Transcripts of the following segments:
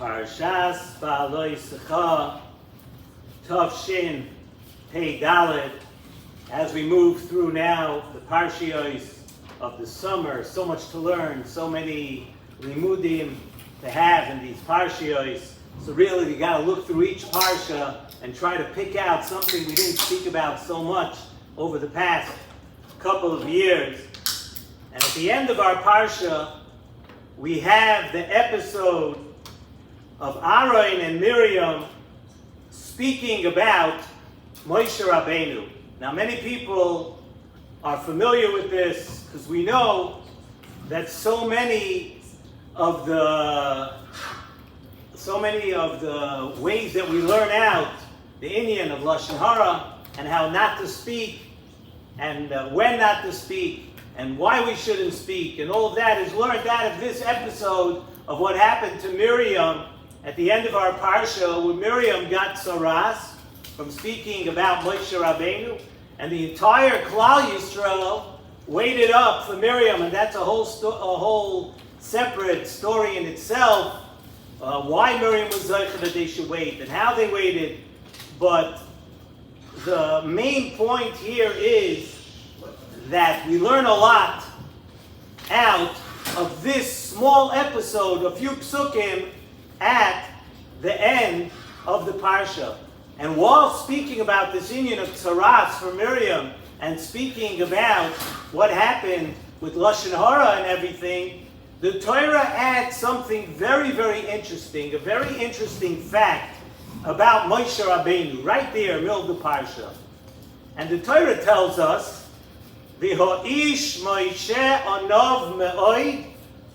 Parshas Behaaloscha, Tavshin Pei Dalet. As we move through now the Parshios of the summer, so much to learn, so many limudim to have in these Parshios. So really, we got to look through each Parsha and try to pick out something we didn't speak about so much over the past couple of years. And at the end of our Parsha, we have the episode of Aaron and Miriam speaking about Moshe Rabbeinu. Now, many people are familiar with this because we know that so many of the ways that we learn out the Inyan of Lashon Hara and how not to speak and when not to speak and why we shouldn't speak and all of that is learned out of this episode of what happened to Miriam at the end of our Parsha, where Miriam got saras from speaking about Moshe Rabbeinu, and the entire Klal Yisrael waited up for Miriam, and that's a whole separate story in itself, why Miriam was zeicha that they should wait, and how they waited. But the main point here is that we learn a lot out of this small episode, a few psukim, at the end of the Parsha. And while speaking about this union of tzaras for Miriam and speaking about what happened with Lashon Hara and everything, the Torah adds something very, very interesting, a very interesting fact about Moshe Rabbeinu, right there, middle of the Parsha. And the Torah tells us, V'ho'ish Moshe anov me'oi,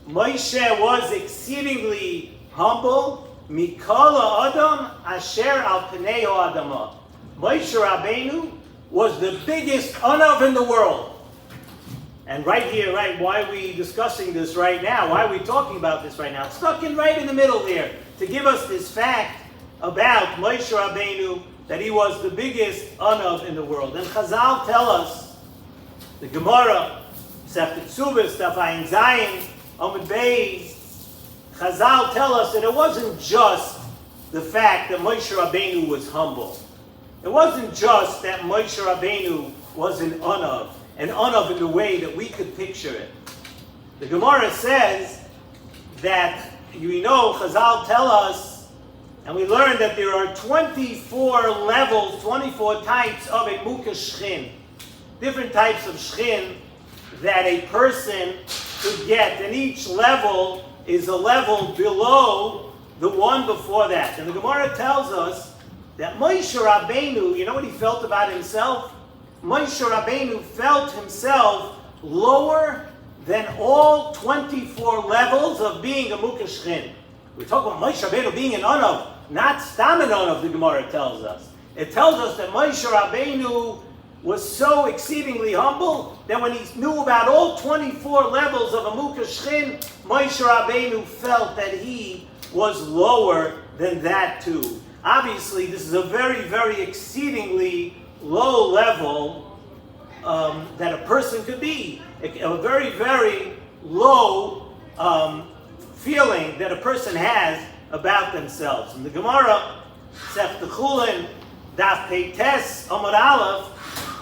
Moshe was exceedingly humble, Mikol Adam Asher Al Pnei Adama. Moshe Rabbeinu was the biggest anav in the world. And right here, right, why are we discussing this right now? Why are we talking about this right now? It's stuck in right in the middle there to give us this fact about Moshe Rabbeinu, that he was the biggest anav in the world. And Chazal tell us, the Gemara, Seftet Ksubas, Daf Ayin Zayin, Amud Beis, Chazal tell us that it wasn't just the fact that Moshe Rabbeinu was humble. It wasn't just that Moshe Rabbeinu was an anav in the way that we could picture it. The Gemara says that, you know, Chazal tell us, and we learn that there are 24 levels, 24 types of a mukha shchin, different types of shchin that a person could get, and each level is a level below the one before that. And the Gemara tells us that Moshe Rabbeinu, you know what he felt about himself? Moshe Rabbeinu felt himself lower than all 24 levels of being a mukha shchin. We're talking about Moshe Rabbeinu being an anav, not stam an anav, the Gemara tells us. It tells us that Moshe Rabbeinu was so exceedingly humble that when he knew about all 24 levels of a mukha shchin, Moshe Rabbeinu felt that he was lower than that too. Obviously, this is a very, very exceedingly low level that a person could be. A very, very low feeling that a person has about themselves. And the Gemara, Seftet Chulin, Daf Peites Amud Aleph,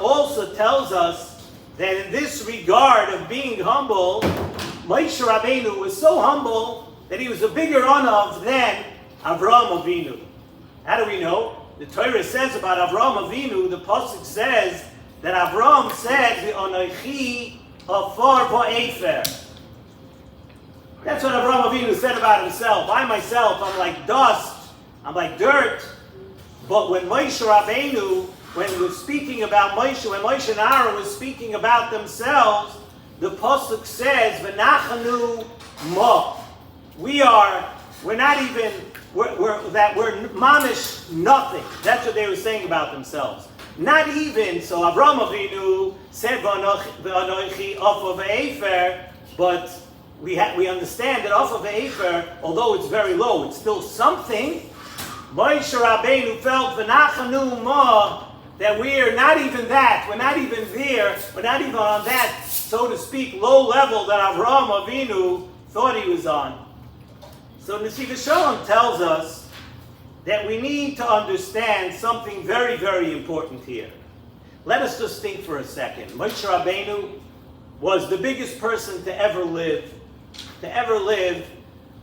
also tells us that in this regard of being humble, Moshe Rabbeinu was so humble that he was a bigger anav than Avraham Avinu. How do we know? The Torah says about Avraham Avinu, the pasuk says that Avraham said, "V'anochi afar va'efer." That's what Avraham Avinu said about himself. I myself, I'm like dust, I'm like dirt. But when Moshe Rabbeinu, when he was speaking about Moshe, when Moshe and Aaron was speaking about themselves, the pasuk says, "V'nachanu ma." We're mamish nothing. That's what they were saying about themselves. Not even, so Avraham Avinu said, "V'anochi afa v'efer," but we understand that afa v'efer, although it's very low, it's still something. Moshe Rabbeinu felt v'nachanu ma, that we're not even that, we're not even there, we're not even on that, so to speak, low level that Avraham Avinu thought he was on. So Nesivos Shalom tells us that we need to understand something very, very important here. Let us just think for a second. Moshe Rabbeinu was the biggest person to ever live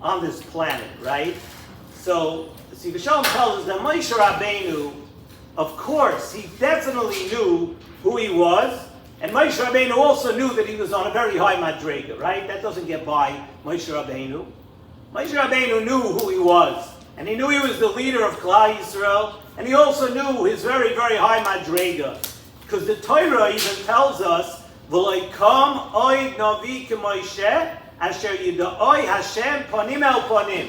on this planet, right? So Nesivos Shalom tells us that Moshe Rabbeinu, of course, he definitely knew who he was, and Moshe Rabbeinu also knew that he was on a very high madrega, right? That doesn't get by Moshe Rabbeinu. Moshe Rabbeinu knew who he was, and he knew he was the leader of Klal Yisrael, and he also knew his very, very high madrega. Because the Torah even tells us, "V'loikam oid navi k'Moshe asher yida'oi Hashem panim el panim,"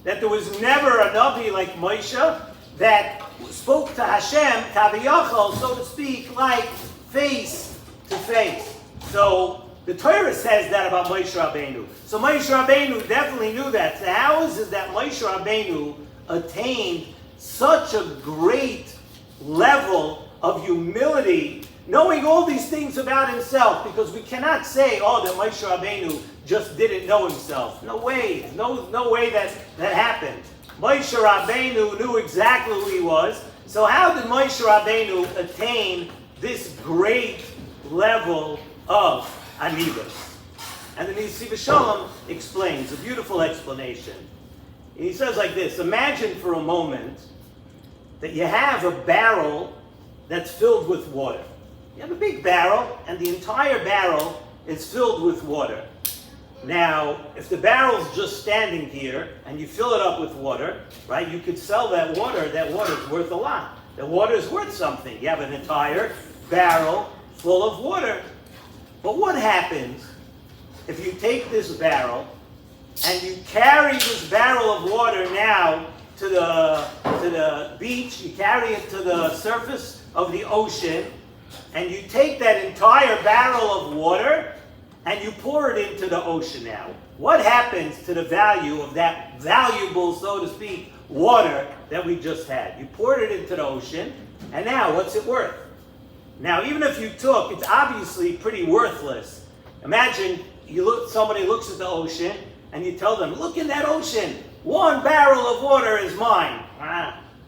that there was never a navi like Moshe that spoke to Hashem, kaviyachol, so to speak, like face to face. So the Torah says that about Moshe Rabbeinu. So Moshe Rabbeinu definitely knew that. So how is it that Moshe Rabbeinu attained such a great level of humility, knowing all these things about himself? Because we cannot say, that Moshe Rabbeinu just didn't know himself. No way. No way that happened. Moshe Rabbeinu knew exactly who he was. So how did Moshe Rabbeinu attain this great level of Anivos? And then Nesivos Shalom explains, a beautiful explanation. He says like this: imagine for a moment that you have a barrel that's filled with water. You have a big barrel, and the entire barrel is filled with water. Now, if the barrel's just standing here, and you fill it up with water, right, you could sell that water. That water's worth a lot. The water is worth something. You have an entire barrel full of water. But what happens if you take this barrel and you carry this barrel of water now to the beach, you carry it to the surface of the ocean, and you take that entire barrel of water and you pour it into the ocean now? What happens to the value of that valuable, so to speak, water that we just had? You poured it into the ocean, and now what's it worth? Now, even if you took, it's obviously pretty worthless. Imagine somebody looks at the ocean, and you tell them, look in that ocean, 1 barrel of water is mine.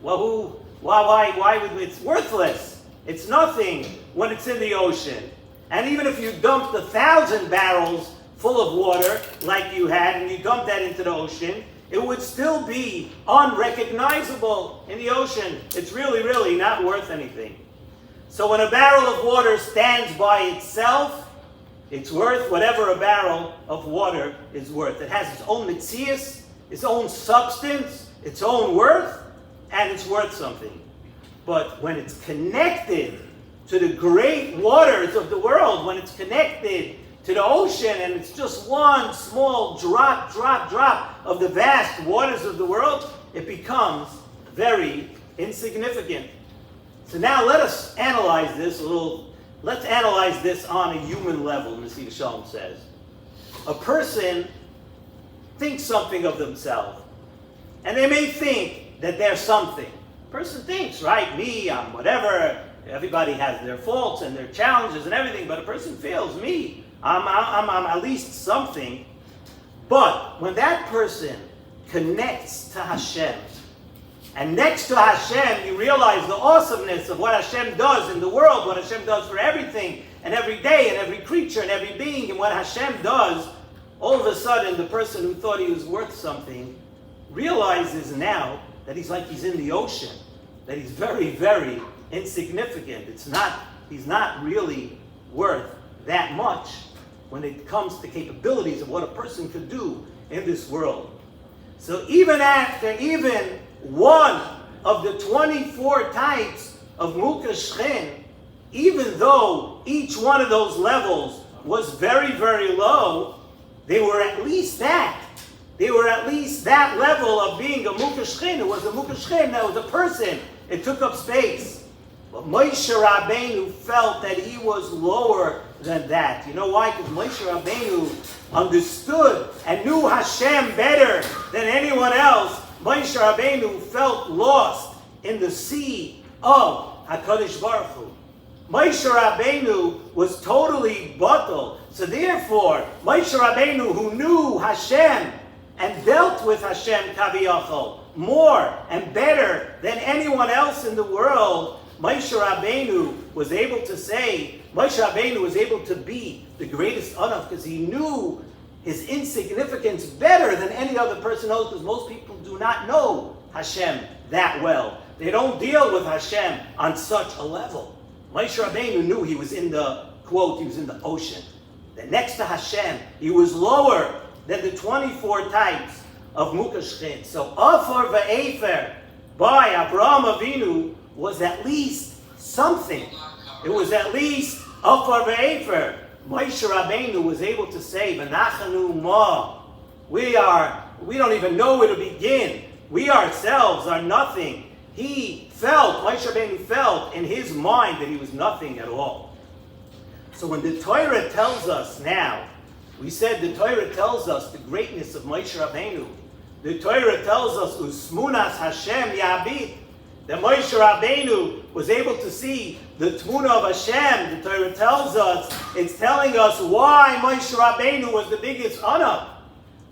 Well, why would it's worthless? It's nothing when it's in the ocean. And even if you dumped 1,000 barrels full of water like you had, and you dumped that into the ocean, it would still be unrecognizable in the ocean. It's really, really not worth anything. So when a barrel of water stands by itself, it's worth whatever a barrel of water is worth. It has its own mitzias, its own substance, its own worth, and it's worth something. But when it's connected to the great waters of the world, when it's connected to the ocean, and it's just one small drop of the vast waters of the world, it becomes very insignificant. So now let us analyze this a little. Let's analyze this on a human level, Nesivos Shalom says. A person thinks something of themselves, and they may think that they're something. A person thinks, right, me, I'm whatever. Everybody has their faults and their challenges and everything, but a person feels, me, I'm at least something. But when that person connects to Hashem, and next to Hashem, you realize the awesomeness of what Hashem does in the world, what Hashem does for everything, and every day, and every creature, and every being, and what Hashem does, all of a sudden, the person who thought he was worth something realizes now that he's in the ocean, that he's very, very insignificant. He's not really worth that much when it comes to capabilities of what a person could do in this world. So even one of the 24 types of Mukashchin, even though each one of those levels was very, very low, they were at least that. They were at least that level of being a Mukashchin. It was a Mukashchin, that was a person. It took up space. But Moshe Rabbeinu felt that he was lower than that. You know why? Because Moshe Rabbeinu understood and knew Hashem better than anyone else. Moshe Rabbeinu felt lost in the sea of HaKadosh Baruch Hu. Moshe Rabbeinu was totally batal. So therefore, Moshe Rabbeinu, who knew Hashem and dealt with Hashem Kaviyachol more and better than anyone else in the world, Moshe Rabbeinu was able to say, Moshe Rabbeinu was able to be the greatest anav because he knew his insignificance better than any other person knows, because most people do not know Hashem that well. They don't deal with Hashem on such a level. Moshe Rabbeinu knew he was in the, quote, he was in the ocean. That next to Hashem, he was lower than the 24 types of Mukashchet. So Afar Va'efer by Abraham Avinu was at least something. It was at least Afar Va'efer. Moshe Rabbeinu was able to say, V'nachanu ma. We don't even know where to begin. We ourselves are nothing. He felt, Moshe Rabbeinu felt in his mind that he was nothing at all. So when the Torah tells us now, we said the Torah tells us the greatness of Moshe Rabbeinu. The Torah tells us, Usmunas Hashem Yabit, that Moshe Rabbeinu was able to see the Tmuna of Hashem. The Torah tells us, it's telling us why Moshe Rabbeinu was the biggest Anav.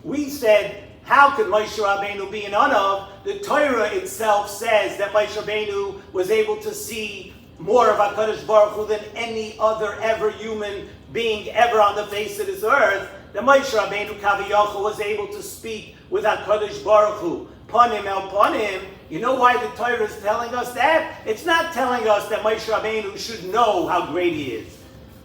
We said, how could Moshe Rabbeinu be an Anav? The Torah itself says that Moshe Rabbeinu was able to see more of HaKadosh Baruch Hu than any other ever human being ever on the face of this earth. That Moshe Rabbeinu Kaviyachol was able to speak with HaKadosh Baruch Hu, Panim el Panim. You know why the Torah is telling us that? It's not telling us that Moshe Rabbeinu should know how great he is.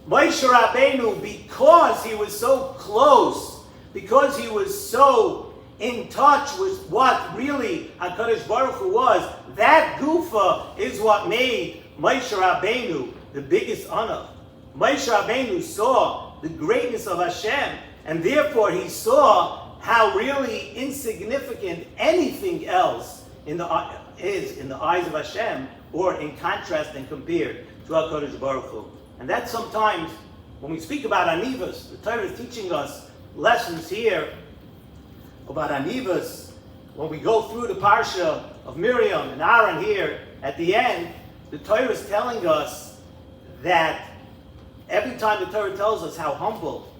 Moshe Rabbeinu, because he was so close, because he was so in touch with what really HaKadosh Baruch Hu was, that gufa is what made Moshe Rabbeinu the biggest honor. Moshe Rabbeinu saw the greatness of Hashem, and therefore he saw how really insignificant anything else is in the eyes of Hashem, or in contrast and compared to HaKadosh Baruch Hu. And that sometimes, when we speak about Anivas, the Torah is teaching us lessons here about Anivas. When we go through the Parsha of Miriam and Aaron here, at the end, the Torah is telling us that every time the Torah tells us how humble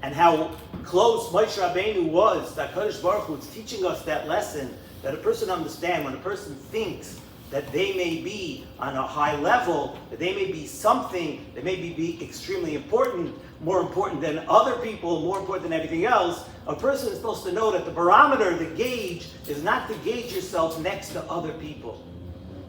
and how close Moshe Rabbeinu was, that HaKadosh Baruch Hu is teaching us that lesson, that a person understands when a person thinks that they may be on a high level, that they may be something, they may be extremely important, more important than other people, more important than everything else. A person is supposed to know that the barometer, the gauge, is not to gauge yourself next to other people.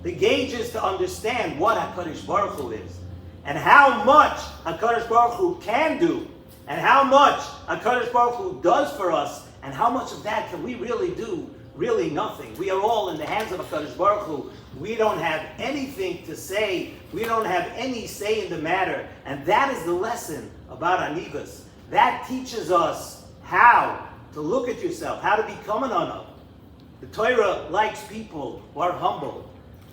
The gauge is to understand what HaKadosh Baruch Hu is, and how much HaKadosh Baruch Hu can do, and how much HaKadosh Baruch Hu does for us, and how much of that can we really do? Really nothing. We are all in the hands of HaKadosh Baruch Hu. We don't have anything to say. We don't have any say in the matter. And that is the lesson about Anivas. That teaches us how to look at yourself, how to become an Anav. The Torah likes people who are humble.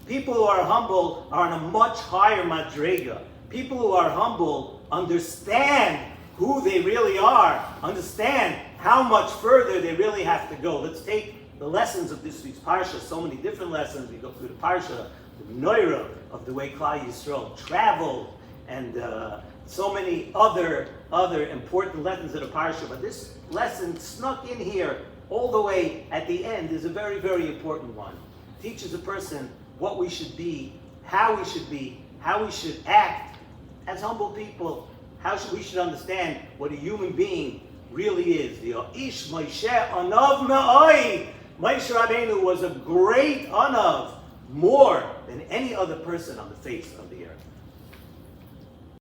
People who are humble are on a much higher madrega. People who are humble understand who they really are, understand how much further they really have to go. Let's take the lessons of this week's Parsha, so many different lessons. We go through the Parsha, the Noira of the way Klal Yisrael traveled, and so many other important lessons of the Parsha. But this lesson snuck in here all the way at the end is a very, very important one. It teaches a person what we should be, how we should act as humble people, we should understand what a human being really is. The Ish Moshe Anav Me'oi. Moshe Rabbeinu was a great Anav, more than any other person on the face of the earth.